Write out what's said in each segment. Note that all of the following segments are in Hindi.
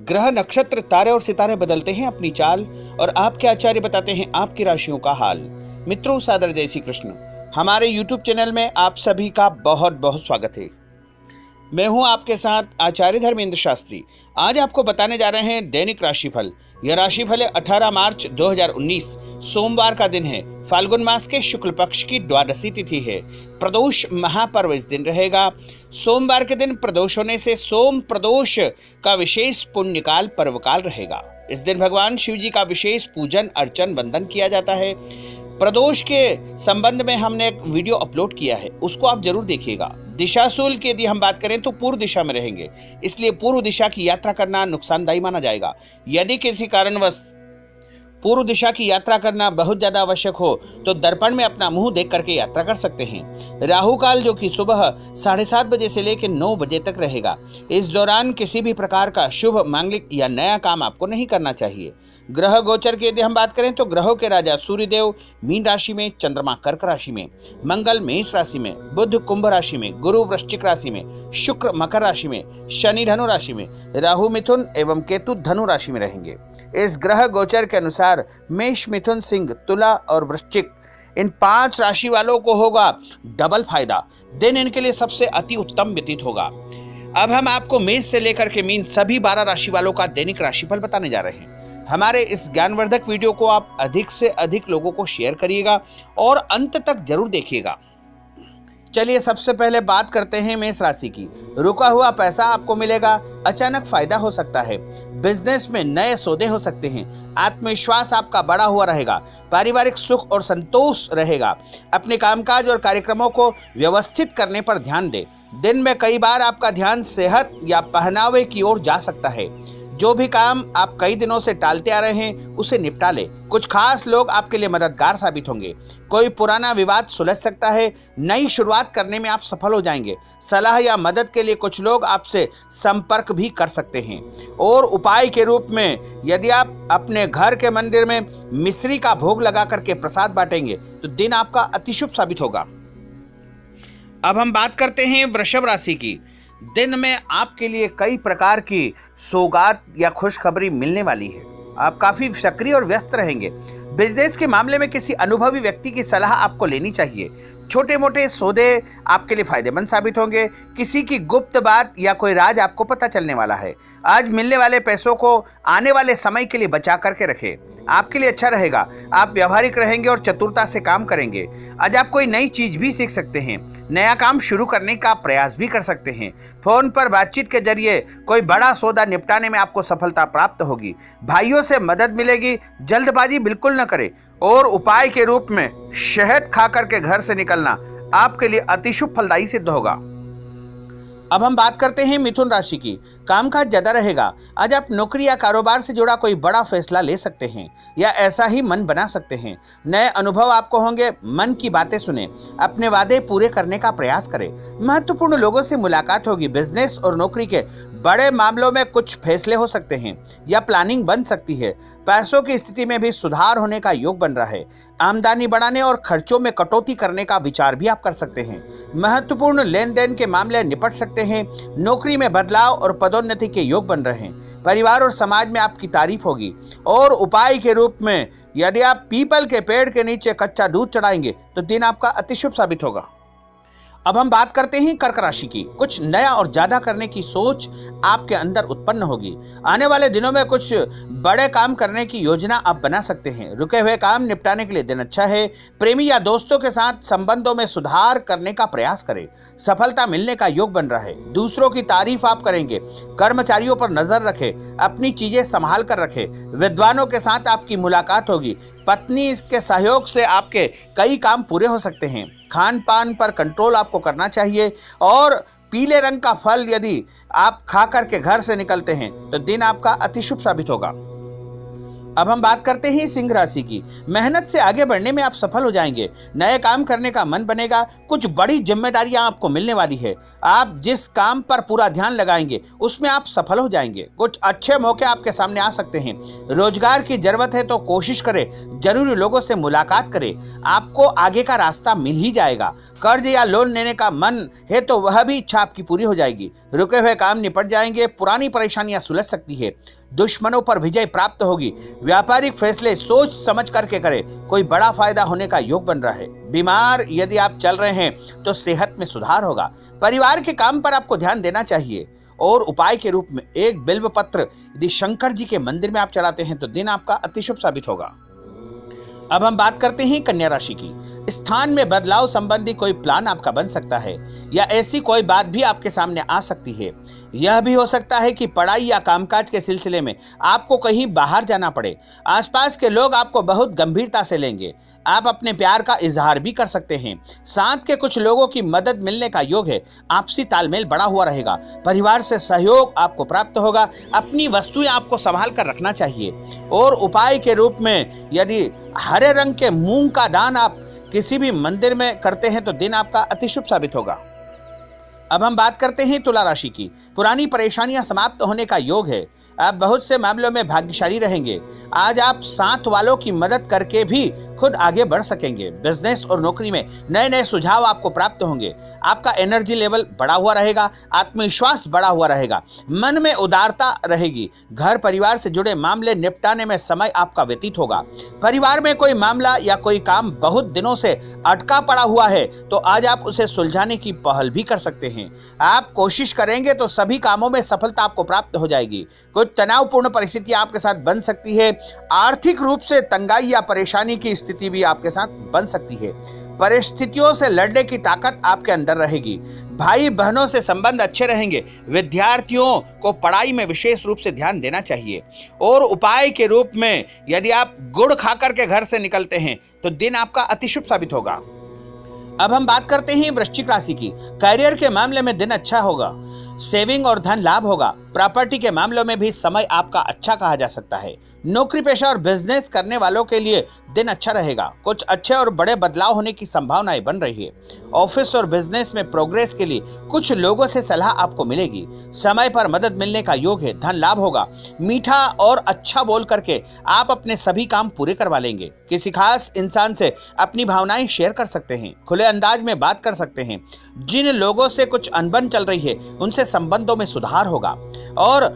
ग्रह, नक्षत्र, तारे और सितारे बदलते हैं अपनी चाल और आपके आचार्य बताते हैं आपकी राशियों का हाल। मित्रों, सादर जय श्री कृष्ण। हमारे YouTube चैनल में आप सभी का बहुत बहुत स्वागत है। मैं हूं आपके साथ आचार्य धर्मेंद्र शास्त्री। आज आपको बताने जा रहे हैं दैनिक राशिफल। यह राशिफल है 18 मार्च 2019 सोमवार का दिन है। फाल्गुन मास के शुक्ल पक्ष की द्वादशी तिथि है। प्रदोष महापर्व इस दिन रहेगा। सोमवार के दिन प्रदोष होने से सोम प्रदोष का विशेष पुण्यकाल पर्वकाल रहेगा। इस दिन भगवान शिव जी का विशेष पूजन अर्चन वंदन किया जाता है। प्रदोष के संबंध में हमने एक वीडियो अपलोड किया है, उसको आप जरूर देखिएगा। दिशाशूल की यदि हम बात करें तो पूर्व दिशा में रहेंगे, इसलिए पूर्व दिशा की यात्रा करना नुकसानदायी माना जाएगा। यदि किसी कारणवश पूर्व दिशा की यात्रा करना बहुत ज्यादा आवश्यक हो तो दर्पण में अपना मुंह देख करके यात्रा कर सकते हैं। राहु काल जो कि सुबह 7:30 बजे से लेकर 9 बजे तक रहेगा। इस दौरान किसी भी प्रकार का शुभ मांगलिक या नया काम आपको नहीं करना चाहिए। ग्रह गोचर की यदि हम बात करें तो ग्रहों के राजा सूर्यदेव मीन राशि में, चंद्रमा कर्क राशि में, मंगल मेष राशि में, बुध कुंभ राशि में, गुरु वृश्चिक राशि में, शुक्र मकर राशि में, शनि धनु राशि में, राहु मिथुन एवं केतु धनु राशि में रहेंगे। इस ग्रह गोचर के अनुसार मेष, मिथुन, सिंह, तुला और वृश्चिक इन 5 राशि वालों को होगा डबल फायदा। दिन इनके लिए सबसे अति उत्तम व्यतीत होगा। अब हम आपको मेष से लेकर के मीन सभी 12 राशि वालों का दैनिक राशिफल बताने जा रहे हैं। हमारे इस ज्ञानवर्धक वीडियो को आप अधिक से अधिक लोगों को शेयर करिएगा और अंत तक जरूर देखिएगा। चलिए सबसे पहले बात करते हैं मेष राशि की। रुका हुआ पैसा आपको मिलेगा, अचानक फायदा हो सकता है, बिजनेस में नए सौदे हो सकते हैं, आत्मविश्वास आपका बढ़ा हुआ रहेगा, पारिवारिक सुख और संतोष रहेगा। अपने कामकाज और कार्यक्रमों को व्यवस्थित करने पर ध्यान दें। दिन में कई बार आपका ध्यान सेहत या पहनावे की ओर जा सकता है। जो भी काम आप कई दिनों से टालते आ रहे हैं उसे निपटा लें। कुछ खास लोग आपके लिए मददगार साबित होंगे। कोई पुराना विवाद सुलझ सकता है। नई शुरुआत करने में आप सफल हो जाएंगे। सलाह या मदद के लिए कुछ लोग आपसे संपर्क भी कर सकते हैं। और उपाय के रूप में यदि आप अपने घर के मंदिर में मिश्री का भोग लगा करके प्रसाद बांटेंगे तो दिन आपका अति शुभ साबित होगा। अब हम बात करते हैं वृषभ राशि की। दिन में आपके लिए कई प्रकार की सौगात या खुशखबरी मिलने वाली है। आप काफी सक्रिय और व्यस्त रहेंगे। बिजनेस के मामले में किसी अनुभवी व्यक्ति की सलाह आपको लेनी चाहिए। छोटे मोटे सौदे आपके लिए फायदेमंद साबित होंगे। किसी की गुप्त बात या कोई राज आपको पता चलने वाला है। आज मिलने वाले पैसों को आने वाले समय के लिए बचा करके रखें, आपके लिए अच्छा रहेगा। आप व्यावहारिक रहेंगे और चतुरता से काम करेंगे। आज आप कोई नई चीज भी सीख सकते हैं। नया काम शुरू करने का प्रयास भी कर सकते हैं। फोन पर बातचीत के जरिए कोई बड़ा सौदा निपटाने में आपको सफलता प्राप्त होगी। भाइयों से मदद मिलेगी। जल्दबाजी बिल्कुल न करें। और उपाय के रूप में शहद खा करके घर से निकलना आपके लिए अति शुभ फलदायी सिद्ध होगा। अब हम बात करते हैं मिथुन राशि की। कामकाज ज्यादा रहेगा। आज आप नौकरी या कारोबार से जुड़ा कोई बड़ा फैसला ले सकते हैं या ऐसा ही मन बना सकते हैं। नए अनुभव आपको होंगे। मन की बातें सुने, अपने वादे पूरे करने का प्रयास करें। महत्वपूर्ण लोगों से मुलाकात होगी। बिजनेस और नौकरी के बड़े मामलों में कुछ फैसले हो सकते हैं या प्लानिंग बन सकती है। पैसों की स्थिति में भी सुधार होने का योग बन रहा है। आमदनी बढ़ाने और खर्चों में कटौती करने का विचार भी आप कर सकते हैं। महत्वपूर्ण लेन देन के मामले निपट सकते हैं। नौकरी में बदलाव और पदोन्नति के योग बन रहे हैं। परिवार और समाज में आपकी तारीफ होगी। और उपाय के रूप में यदि आप पीपल के पेड़ के नीचे कच्चा दूध चढ़ाएंगे तो दिन आपका अति शुभ साबित होगा। अब हम बात करते हैं कर्क राशि की। कुछ नया और ज्यादा करने की सोच आपके अंदर उत्पन्न होगी। आने वाले दिनों में कुछ बड़े काम करने की योजना आप बना सकते हैं। रुके हुए काम निपटाने के लिए दिन अच्छा है। प्रेमी या दोस्तों के साथ संबंधों में सुधार करने का प्रयास करें। सफलता मिलने का योग बन रहा है। दूसरों की तारीफ आप करेंगे। कर्मचारियों पर नजर रखें। अपनी चीजें संभाल कर रखें। विद्वानों के साथ आपकी मुलाकात होगी। पत्नी के सहयोग से आपके कई काम पूरे हो सकते हैं। खान पान पर कंट्रोल आपको करना चाहिए। और पीले रंग का फल यदि आप खा करके घर से निकलते हैं तो दिन आपका अति शुभ साबित होगा। अब हम बात करते हैं सिंह राशि की। मेहनत से आगे बढ़ने में आप सफल हो जाएंगे। नए काम करने का मन बनेगा। कुछ बड़ी जिम्मेदारियां आपको मिलने वाली है। आप जिस काम पर पूरा ध्यान लगाएंगे उसमें आप सफल हो जाएंगे। कुछ अच्छे मौके आपके सामने आ सकते हैं। रोजगार की जरूरत है तो कोशिश करें, जरूरी लोगों से मुलाकात करें, आपको आगे का रास्ता मिल ही जाएगा। कर्ज या लोन लेने का मन है तो वह भी इच्छा आपकी पूरी हो जाएगी। रुके हुए काम निपट जाएंगे। पुरानी परेशानियां सुलझ सकती है। दुश्मनों पर विजय प्राप्त होगी। व्यापारिक फैसले सोच समझ करके करें, कोई बड़ा फायदा होने का योग बन रहा है। बीमार यदि आप चल रहे हैं तो सेहत में सुधार होगा। परिवार के काम पर आपको ध्यान देना चाहिए और उपाय के रूप में एक बिल्व पत्र यदि शंकर जी के मंदिर में आप चढ़ाते हैं तो दिन आपका अति शुभ साबित होगा। अब हम बात करते हैं कन्या राशि की। स्थान में बदलाव संबंधी कोई प्लान आपका बन सकता है या ऐसी कोई बात भी आपके सामने आ सकती है। यह भी हो सकता है कि पढ़ाई या कामकाज के सिलसिले में आपको कहीं बाहर जाना पड़े। आसपास के लोग आपको बहुत गंभीरता से लेंगे। आप अपने प्यार का इजहार भी कर सकते हैं। साथ के कुछ लोगों की मदद मिलने का योग है। आपसी तालमेल बढ़ा हुआ रहेगा। परिवार से सहयोग आपको प्राप्त होगा। अपनी वस्तुएं आपको संभाल कर रखना चाहिए। और उपाय के रूप में यदि हरे रंग के मूंग का दान आप किसी भी मंदिर में करते हैं तो दिन आपका अति शुभ साबित होगा। अब हम बात करते हैं तुला राशि की। पुरानी परेशानियां समाप्त होने का योग है। आप बहुत से मामलों में भाग्यशाली रहेंगे। आज आप साथ वालों की मदद करके भी खुद आगे बढ़ सकेंगे। बिजनेस और नौकरी में नए नए सुझाव आपको प्राप्त होंगे। आपका एनर्जी लेवल बढ़ा हुआ रहेगा। आत्मविश्वास बढ़ा हुआ रहेगा। मन में उदारता रहेगी। घर परिवार से जुड़े मामले निपटाने में समय आपका व्यतीत होगा। परिवार में कोई मामला या कोई काम बहुत दिनों से अटका पड़ा हुआ है तो आज आप उसे सुलझाने की पहल भी कर सकते हैं। आप कोशिश करेंगे तो सभी कामों में सफलता आपको प्राप्त हो जाएगी। कुछ तनावपूर्ण परिस्थितियां आपके साथ बन सकती है। आर्थिक रूप से तंगाई या परेशानी की स्थिति भी आपके साथ बन सकती है। परिस्थितियों से लड़ने की ताकत आपके अंदर रहेगी। भाई बहनों से संबंध अच्छे रहेंगे। विद्यार्थियों को पढ़ाई में विशेष रूप से ध्यान देना चाहिए। और उपाय के रूप में यदि आप गुड़ खाकर के घर से निकलते हैं तो दिन आपका अति शुभ साबित होगा। अब हम बात करते हैं वृश्चिक राशि की। करियर के मामले में दिन अच्छा होगा। सेविंग और धन लाभ होगा। प्रॉपर्टी के मामलों में भी समय आपका अच्छा कहा जा सकता है। नौकरी पेशा और बिजनेस करने वालों के लिए दिन अच्छा रहेगा। कुछ अच्छे और बड़े बदलाव होने की संभावनाएं बन रही है। ऑफिस और बिजनेस में प्रोग्रेस के लिए कुछ लोगों से सलाह आपको मिलेगी। समय पर मदद मिलने का योग है। धन लाभ होगा। मीठा और अच्छा बोल करके आप अपने सभी काम पूरे करवा लेंगे। किसी खास इंसान से अपनी भावनाएं शेयर कर सकते हैं। खुले अंदाज में बात कर सकते हैं। जिन लोगों से कुछ अनबन चल रही है उनसे संबंधों में सुधार होगा। और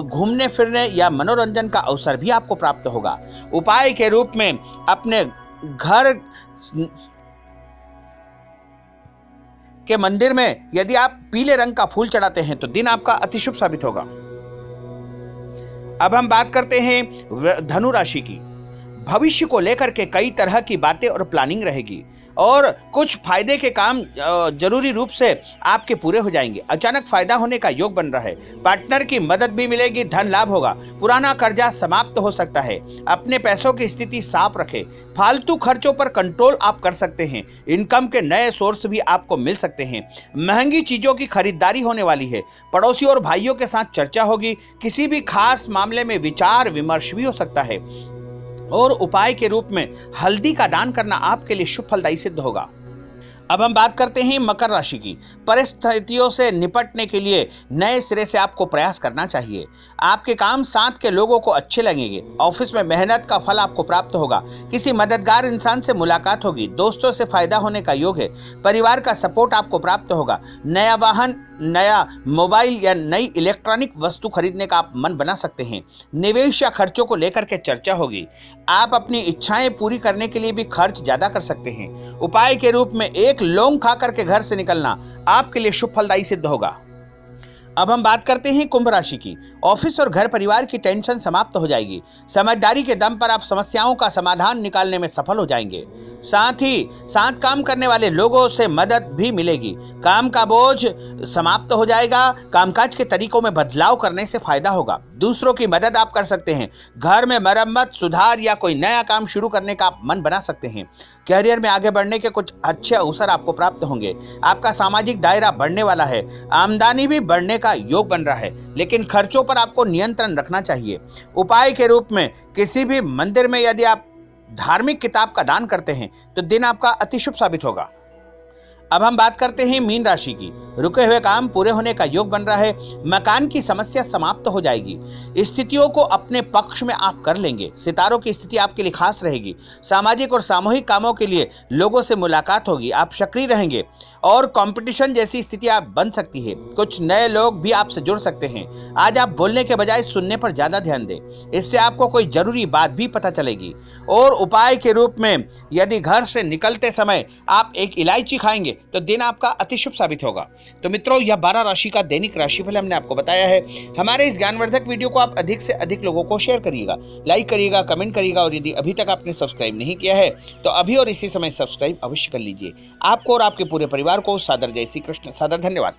घूमने फिरने या मनोरंजन का अवसर भी आपको प्राप्त होगा। उपाय के रूप में अपने घर के मंदिर में यदि आप पीले रंग का फूल चढ़ाते हैं तो दिन आपका अति शुभ साबित होगा। अब हम बात करते हैं धनु राशि की। भविष्य को लेकर के कई तरह की बातें और प्लानिंग रहेगी और कुछ फायदे के काम जरूरी रूप से आपके पूरे हो जाएंगे। अचानक फायदा होने का योग बन रहा है। पार्टनर की मदद भी मिलेगी। धन लाभ होगा। पुराना कर्जा समाप्त हो सकता है। अपने पैसों की स्थिति साफ रखें। फालतू खर्चों पर कंट्रोल आप कर सकते हैं। इनकम के नए सोर्स भी आपको मिल सकते हैं। महंगी चीजों की खरीदारी होने वाली है। पड़ोसी और भाइयों के साथ चर्चा होगी। किसी भी खास मामले में विचार विमर्श भी हो सकता है। और उपाय के रूप में हल्दी का दान करना आपके लिए शुभ फलदायी सिद्ध होगा। अब हम बात करते हैं मकर राशि की। परिस्थितियों से निपटने के लिए नए सिरे से आपको प्रयास करना चाहिए। आपके काम साथ के लोगों को अच्छे लगेंगे। ऑफिस में मेहनत का फल आपको प्राप्त होगा। किसी मददगार इंसान से मुलाकात होगी। दोस्तों से फायदा होने का योग है। परिवार का सपोर्ट आपको प्राप्त होगा। नया वाहन, नया मोबाइल या नई इलेक्ट्रॉनिक वस्तु खरीदने का आप मन बना सकते हैं। निवेश या खर्चों को लेकर के चर्चा होगी। आप अपनी इच्छाएं पूरी करने के लिए भी खर्च ज्यादा कर सकते हैं। उपाय के रूप में एक लौंग खा करके घर से निकलना आपके लिए शुभ फलदायी सिद्ध होगा। अब हम बात करते हैं कुंभ राशि की। ऑफिस और घर परिवार की टेंशन समाप्त हो जाएगी। समझदारी के दम पर आप समस्याओं का समाधान निकालने में सफल हो जाएंगे। साथ ही साथ काम करने वाले लोगों से मदद भी मिलेगी। काम का बोझ समाप्त हो जाएगा। कामकाज के तरीकों में बदलाव करने से फायदा होगा। दूसरों की मदद आप कर सकते हैं। घर में मरम्मत, सुधार या कोई नया काम शुरू करने का आप मन बना सकते हैं। कैरियर में आगे बढ़ने के कुछ अच्छे अवसर आपको प्राप्त होंगे। आपका सामाजिक दायरा बढ़ने वाला है। आमदनी भी बढ़ने का योग बन रहा है, लेकिन खर्चों पर आपको नियंत्रण रखना चाहिए। उपाय के रूप में किसी भी मंदिर में यदि आप धार्मिक किताब का दान करते हैं तो दिन आपका अति शुभ साबित होगा। अब हम बात करते हैं मीन राशि की। रुके हुए काम पूरे होने का योग बन रहा है। मकान की समस्या समाप्त हो जाएगी। स्थितियों को अपने पक्ष में आप कर लेंगे। सितारों की स्थिति आपके लिए खास रहेगी। सामाजिक और सामूहिक कामों के लिए लोगों से मुलाकात होगी। आप सक्रिय रहेंगे और कंपटीशन जैसी स्थिति आप बन सकती है। कुछ नए लोग भी आपसे जुड़ सकते हैं। आज आप बोलने के बजाय सुनने पर ज्यादा ध्यान दें, इससे आपको कोई जरूरी बात भी पता चलेगी। और उपाय के रूप में यदि घर से निकलते समय आप एक इलायची खाएंगे तो दिन आपका अति शुभ साबित होगा। तो मित्रों, यह 12 राशि का दैनिक राशिफल हमने आपको बताया है। हमारे इस ज्ञानवर्धक वीडियो को आप अधिक से अधिक लोगों को शेयर करिएगा, लाइक करिएगा, कमेंट करिएगा और यदि अभी तक आपने सब्सक्राइब नहीं किया है तो अभी और इसी समय सब्सक्राइब अवश्य कर लीजिए। आपको और आपके पूरे परिवार को सादर जय श्री कृष्ण। सादर धन्यवाद।